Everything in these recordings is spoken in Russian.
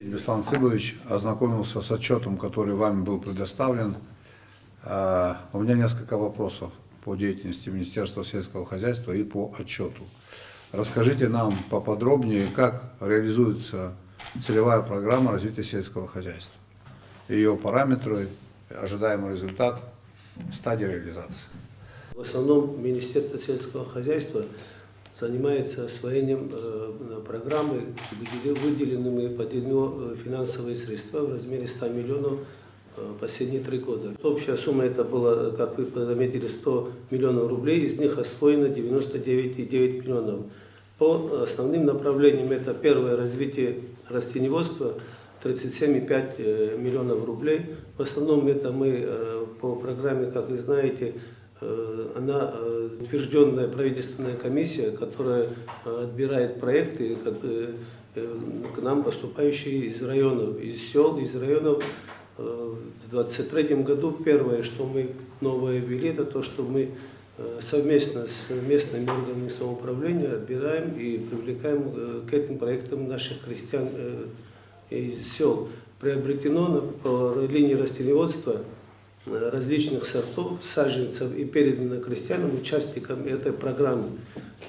Беслан Цыбович ознакомился с отчетом, который вами был предоставлен. У меня несколько вопросов по деятельности Министерства сельского хозяйства и по отчету. Расскажите нам поподробнее, как реализуется целевая программа развития сельского хозяйства, ее параметры, ожидаемый результат, стадия реализации. В основном Министерство сельского хозяйства занимается освоением программы, выделенными под нее финансовые средства в размере 100 миллионов последние 3 года. Общая сумма это была, как вы заметили, 100 миллионов рублей, из них освоено 99,9 миллионов. По основным направлениям это первое — развитие растениеводства, 37,5 миллионов рублей. В основном это мы по программе, как вы знаете, она утвержденная правительственная комиссия, которая отбирает проекты, к нам поступающие из районов, из сел, из районов. В 2023 году первое, что мы новое ввели, это то, что мы совместно с местными органами самоуправления отбираем и привлекаем к этим проектам наших крестьян из сел. Приобретено по линии растениеводства различных сортов, саженцев и передано крестьянам, участникам этой программы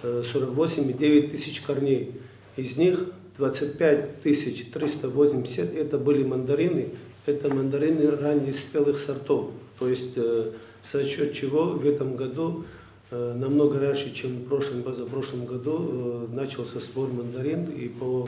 48,9 тысяч корней. Из них 25 380 это были мандарины, это мандарины раннеспелых сортов. То есть за счет чего в этом году намного раньше, чем в прошлом, позапрошлом году начался сбор мандарин, и по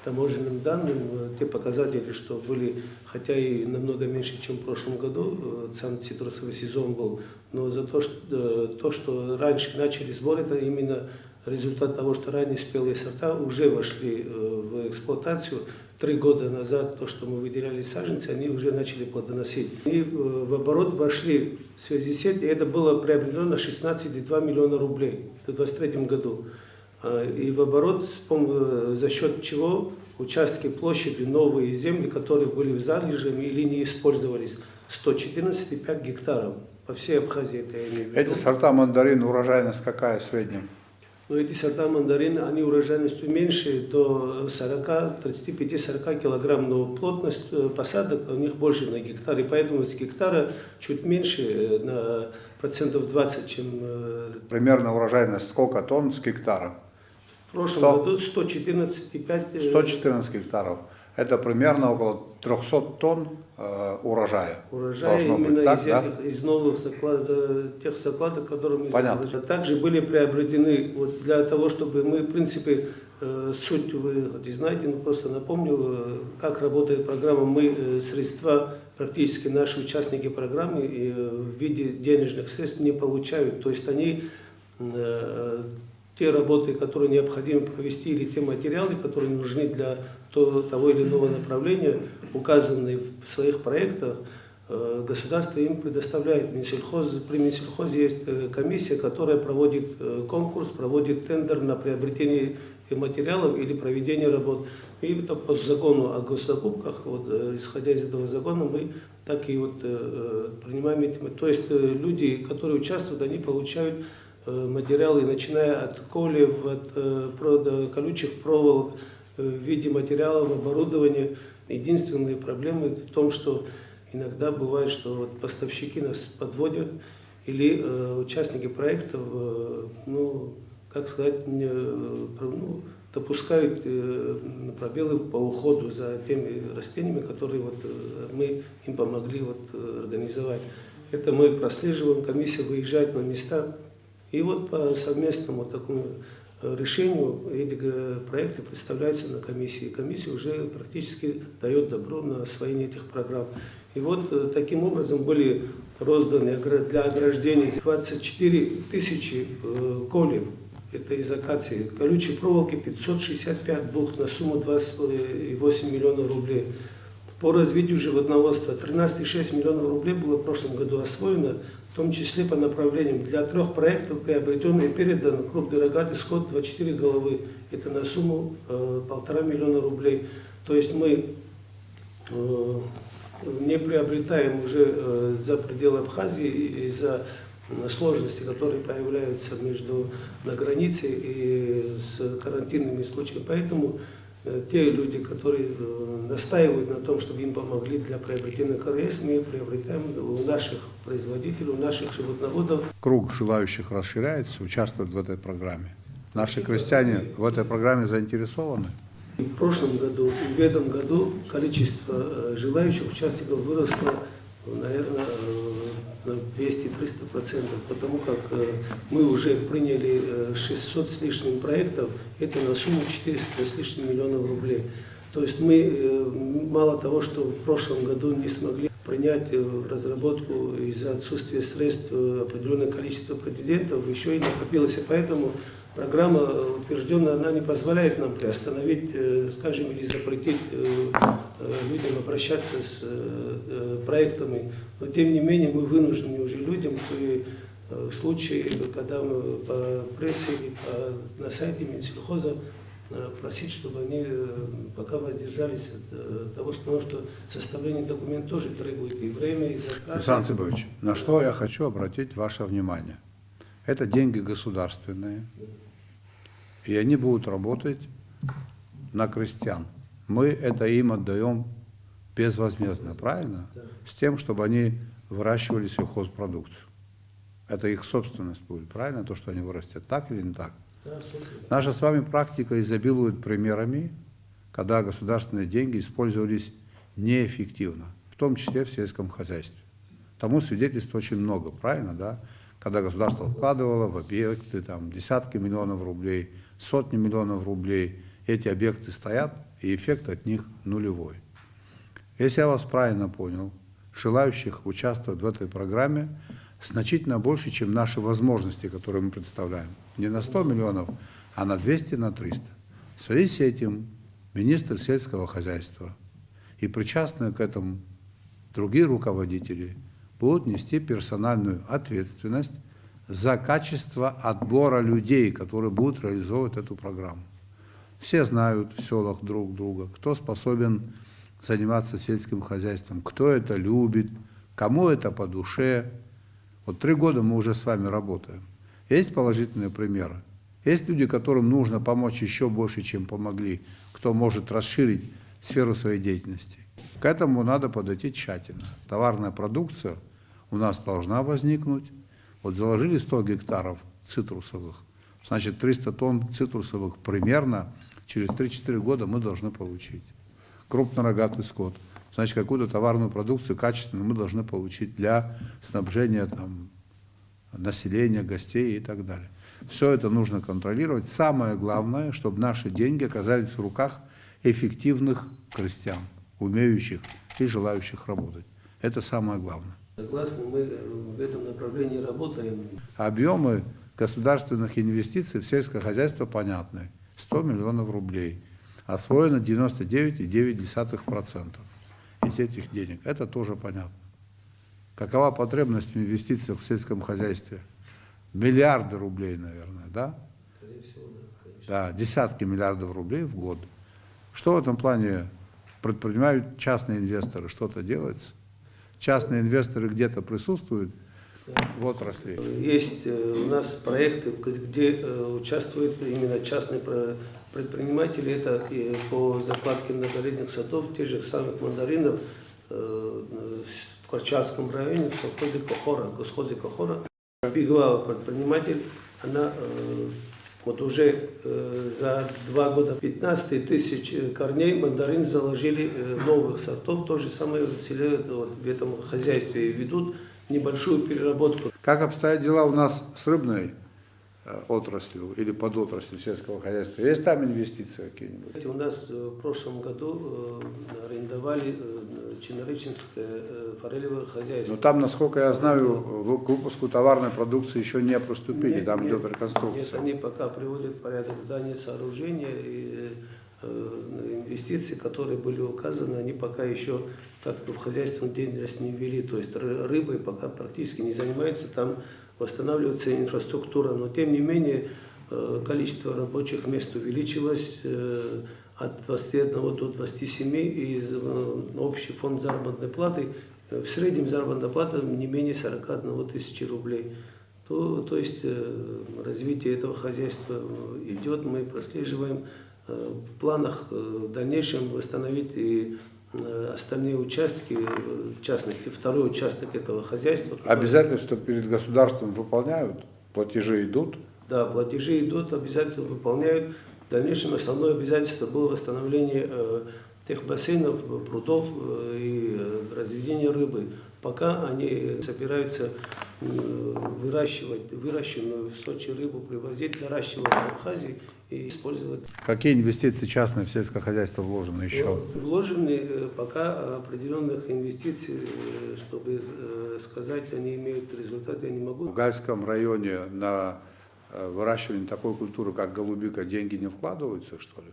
таможенным данным, те показатели, что были, хотя и намного меньше, чем в прошлом году, сам цитрусовый сезон был, но за то, что раньше начали сбор, это именно результат того, что ранее спелые сорта уже вошли в эксплуатацию. 3 года назад то, что мы выделяли саженцы, они уже начали плодоносить. И в оборот вошли в связи с этим, это было приобретено на 16,2 миллиона рублей в 2023 году. И в оборот, за счет чего участки площади, новые земли, которые были в залежами или не использовались, 114,5 гектаров по всей Абхазии. Это я имею в виду. Эти сорта мандарин, урожайность какая в среднем? Но эти сорта мандарин, они урожайностью меньше, до 35-40 килограмм, но плотность посадок у них больше на гектар, и поэтому с гектара чуть меньше, на процентов 20, чем... Примерно урожайность сколько тонн с гектара? В прошлом году 114,5... 114 гектаров. Это примерно около 300 тонн урожая. Урожай именно быть, так, из новых тех закладок, которые мы заложили. Также были приобретены, вот для того, чтобы мы, в принципе, суть вы знаете, но просто напомню, как работает программа. Мы средства, практически наши участники программы, в виде денежных средств не получают. То есть они... те работы, которые необходимо провести, или те материалы, которые нужны для того или иного направления, указанные в своих проектах, государство им предоставляет. При Минсельхозе есть комиссия, которая проводит конкурс, проводит тендер на приобретение материалов или проведение работ. И это по закону о госзакупках, вот, исходя из этого закона, мы так и вот принимаем эти. То есть люди, которые участвуют, они получают материалы, начиная от колев, от колючих проволок, в виде материалов, оборудования. Единственные проблемы в том, что иногда бывает, что вот поставщики нас подводят, или участники проектов, как сказать, допускают пробелы по уходу за теми растениями, которые вот мы им помогли организовать. Это мы прослеживаем, комиссия выезжает на места. И вот по совместному такому решению эти проекты представляются на комиссии. Комиссия уже практически дает добро на освоение этих программ. И вот таким образом были розданы для ограждения 24 тысячи колев, это из акации, колючей проволоки 565 бух на сумму 28 миллионов рублей. По развитию животноводства 13,6 миллионов рублей было в прошлом году освоено, в том числе по направлениям. Для 3 проектов приобретен и передан крупный рогатый скот 24 головы. Это на сумму 1,5 миллиона рублей. То есть мы не приобретаем уже за пределы Абхазии из-за сложности, которые появляются на границе и с карантинными случаями. Поэтому те люди, которые настаивают на том, чтобы им помогли для приобретения КРС, мы приобретаем у наших производителей, у наших животноводов. Круг желающих расширяется, участвовать в этой программе. Наши крестьяне в этой программе заинтересованы. В прошлом году и в этом году количество желающих участников выросло, наверное, на 200-300%, потому как мы уже приняли 600 с лишним проектов, это на сумму 400 с лишним миллионов рублей. То есть мы мало того, что в прошлом году не смогли принять в разработку из-за отсутствия средств определенное количество претендентов, еще и накопилось, и поэтому программа утвержденная, она не позволяет нам приостановить, скажем, или запретить людям обращаться с проектами. Но тем не менее мы вынуждены уже людям в случае, когда мы по прессе или на сайте Минсельхоза просить, чтобы они пока воздержались от того, потому что составление документов тоже требует и время, и заказ. Александр Сыбович, на что я хочу обратить ваше внимание. Это деньги государственные, и они будут работать на крестьян. Мы это им отдаем безвозмездно, правильно? С тем, чтобы они выращивали сельхозпродукцию. Это их собственность будет, правильно, то, что они вырастят, так или не так? Наша с вами практика изобилует примерами, когда государственные деньги использовались неэффективно, в том числе в сельском хозяйстве. Тому свидетельств очень много, правильно, да? Когда государство вкладывало в объекты там, десятки миллионов рублей, сотни миллионов рублей, эти объекты стоят, и эффект от них нулевой. Если я вас правильно понял, желающих участвовать в этой программе значительно больше, чем наши возможности, которые мы представляем. Не на 100 миллионов, а на 200, на 300. В связи с этим министр сельского хозяйства и причастные к этому другие руководители будут нести персональную ответственность за качество отбора людей, которые будут реализовывать эту программу. Все знают в селах друг друга, кто способен заниматься сельским хозяйством, кто это любит, кому это по душе. Вот 3 года мы уже с вами работаем. Есть положительные примеры. Есть люди, которым нужно помочь еще больше, чем помогли, кто может расширить сферу своей деятельности. К этому надо подойти тщательно. Товарная продукция у нас должна возникнуть. Вот заложили 100 гектаров цитрусовых, значит 300 тонн цитрусовых примерно через 3-4 года мы должны получить. Крупнорогатый скот, значит какую-то товарную продукцию качественную мы должны получить для снабжения там, населения, гостей и так далее. Все это нужно контролировать. Самое главное, чтобы наши деньги оказались в руках эффективных крестьян, умеющих и желающих работать. Это самое главное. Согласны, мы в этом направлении работаем. Объемы государственных инвестиций в сельское хозяйство понятны. 100 миллионов рублей. Освоено 99,9% из этих денег. Это тоже понятно. Какова потребность в инвестициях в сельском хозяйстве? Миллиарды рублей, наверное, да? Скорее всего, да, конечно. Да, десятки миллиардов рублей в год. Что в этом плане предпринимают частные инвесторы? Что-то делается? Частные инвесторы где-то присутствуют в отрасли? Есть у нас проекты, где участвуют именно частные предприниматели. Это и по закладке многолетних садов, тех же самых мандаринов в Корчарском районе, в совхозе Кохора, госхозе Кохора. Беговая предприниматель, она вот уже за 2 года 15 тысяч корней мандарин заложили новых сортов. То же самое в селе, вот, в этом хозяйстве ведут небольшую переработку. Как обстоят дела у нас с рыбной отраслью или подотраслью сельского хозяйства? Есть там инвестиции какие-нибудь? У нас в прошлом году арендовали Чинореченское форелевое хозяйство. Но там, насколько я знаю, к выпуску товарной продукции еще не приступили, Нет, там нет, идет реконструкция. Нет, они пока приводят в порядок здания, сооружения и инвестиции, которые были указаны, они пока еще как-то в хозяйственную деятельность не ввели. То есть рыбой пока практически не занимаются, там восстанавливается инфраструктура. Но тем не менее количество рабочих мест увеличилось от 21 до 27, и общий фонд заработной платы, в среднем заработная плата не менее 41 тысячи рублей. то есть развитие этого хозяйства идет, мы прослеживаем в планах в дальнейшем восстановить и остальные участки, в частности, второй участок этого хозяйства. Обязательства перед государством выполняют? Платежи идут? Да, платежи идут, обязательно выполняют. В дальнейшем основное обязательство было восстановление тех бассейнов, прудов и разведение рыбы. Пока они собираются выращивать выращенную в Сочи рыбу, привозить, наращивать в Абхазии и использовать. Какие инвестиции частные в сельское хозяйство вложены еще? Вложены пока определенных инвестиций, чтобы сказать, они имеют результат, я не могу. В Гальском районе на выращивание такой культуры, как голубика, деньги не вкладываются, что ли?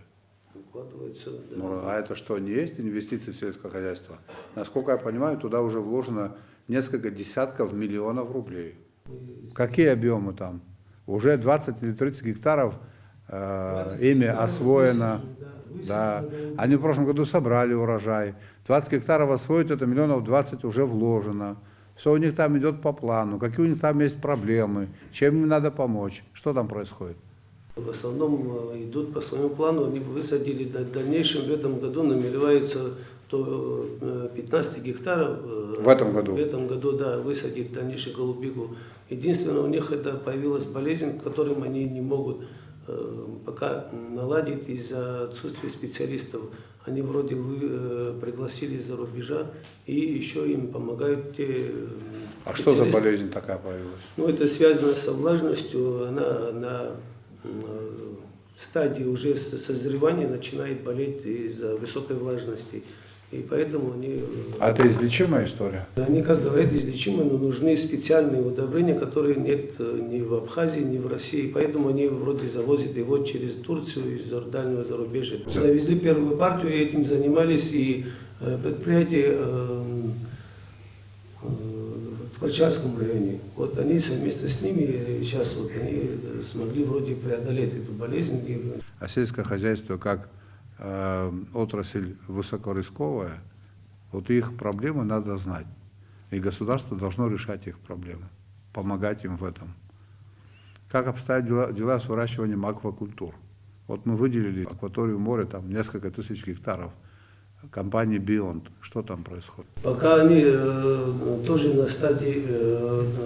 Вкладываются, да. Ну, а это что, не есть инвестиции в сельское хозяйство? Насколько я понимаю, туда уже вложено несколько десятков миллионов рублей. Какие объемы там? Уже 20 или 30 гектаров ими освоено. Да. Они в прошлом году собрали урожай. 20 гектаров освоить, это миллионов 20 уже вложено. Все у них там идет по плану. Какие у них там есть проблемы, чем им надо помочь, что там происходит? В основном идут по своему плану, они высадили в дальнейшем, в этом году намереваются до 15 гектаров. В этом году? В этом году, да, высадить дальнейшую голубику. Единственное, у них это появилась болезнь, которым они не могут пока наладить из-за отсутствия специалистов. Они вроде пригласили из-за рубежа и еще им помогают те А что за болезнь такая появилась? Ну, это связано со влажностью, она на стадии уже созревания начинает болеть из-за высокой влажности. И поэтому они... А это излечимая история? Они, как говорят, излечимы, но нужны специальные удобрения, которые нет ни в Абхазии, ни в России. Поэтому они вроде завозят его через Турцию из дальнего зарубежья. Завезли первую партию, и этим занимались и предприятия в Крачарском районе. Вот они совместно с ними сейчас вот они смогли вроде преодолеть эту болезнь. А сельское хозяйство как отрасль высокорисковая, вот их проблемы надо знать. И государство должно решать их проблемы, помогать им в этом. Как обстоят дела с выращиванием аквакультур? Вот мы выделили акваторию моря, там несколько тысяч гектаров. Компании Beyond. Что там происходит? Пока они тоже на стадии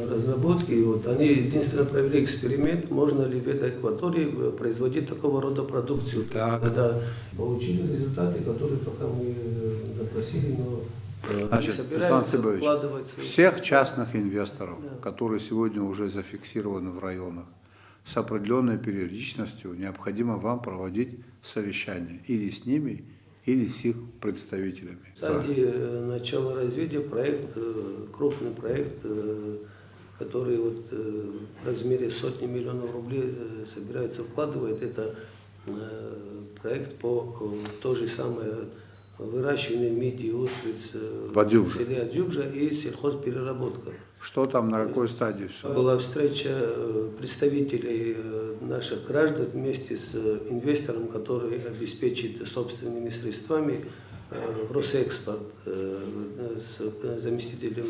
разработки, вот они единственно провели эксперимент, можно ли в этой акватории производить такого рода продукцию. Так. Да, получили результаты, которые пока мы запросили, но Значит, Руслан Цыбович, всех частных инвесторов, да, которые сегодня уже зафиксированы в районах, с определенной периодичностью необходимо вам проводить совещания или с ними, или с их представителями. В стадии начала развития проект, крупный проект, который вот в размере сотни миллионов рублей собирается вкладывать, это проект по то же самое выращиванию мидии и устриц в селе Адзюбжа и сельхозпереработка. Что там, на какой стадии все? Была встреча представителей наших граждан вместе с инвестором, который обеспечит собственными средствами в Росэкспорт с заместителем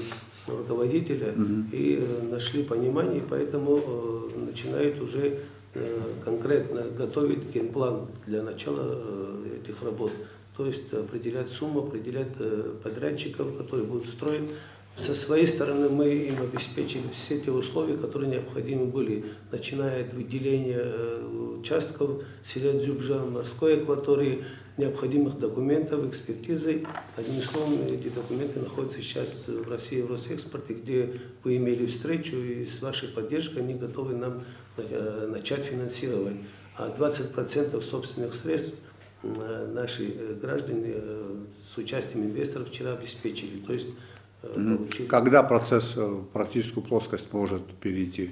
руководителя, и нашли понимание, поэтому начинают уже конкретно готовить генплан для начала этих работ. То есть определять сумму, определять подрядчиков, которые будут строить. Со своей стороны мы им обеспечили все те условия, которые необходимы были, начиная от выделения участков селя Дзюбжа, морской акватории, необходимых документов, экспертизы. Одним словом, эти документы находятся сейчас в России, в Росэкспорте, где вы имели встречу, и с вашей поддержкой они готовы нам начать финансировать. А 20% собственных средств наши граждане с участием инвесторов вчера обеспечили. То есть, когда процесс в практическую плоскость может перейти?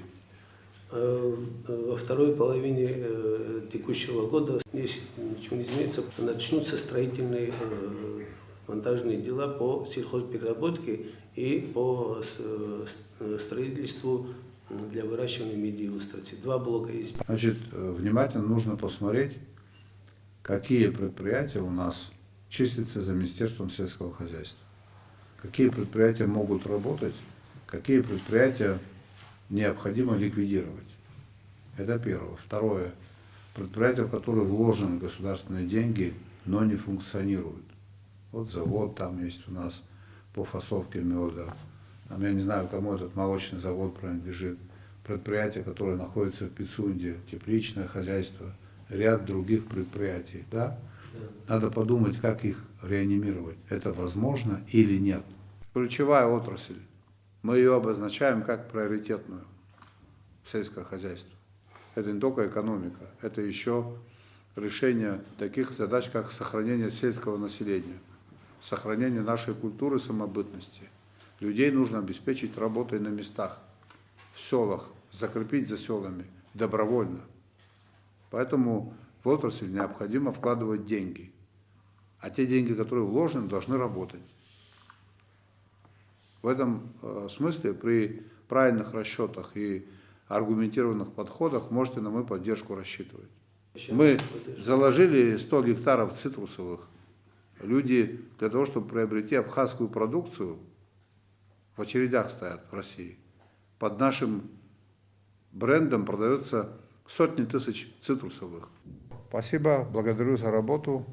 Во второй половине текущего года, если ничего не изменится, начнутся строительные монтажные дела по сельхозпереработке и по строительству для выращивания мидии и устрицы. Два блока есть. Значит, внимательно нужно посмотреть, какие предприятия у нас числятся за Министерством сельского хозяйства. Какие предприятия могут работать, какие предприятия необходимо ликвидировать. Это первое. Второе. Предприятия, в которые вложены государственные деньги, но не функционируют. Вот завод там есть у нас по фасовке меда. Там, я не знаю, кому этот молочный завод принадлежит. Предприятия, которые находятся в Пицунде, тепличное хозяйство, ряд других предприятий. Да? Надо подумать, как их реанимировать. Это возможно или нет. Ключевая отрасль. Мы ее обозначаем как приоритетную. Сельское хозяйство. Это не только экономика, это еще решение таких задач, как сохранение сельского населения, сохранение нашей культуры самобытности. Людей нужно обеспечить работой на местах, в селах, закрепить за селами добровольно. Поэтому в отрасль необходимо вкладывать деньги. А те деньги, которые вложены, должны работать. В этом смысле при правильных расчетах и аргументированных подходах можете на мою поддержку рассчитывать. Мы заложили 100 гектаров цитрусовых. Люди для того, чтобы приобрести абхазскую продукцию, в очередях стоят в России. Под нашим брендом продается сотни тысяч цитрусовых. Спасибо, благодарю за работу.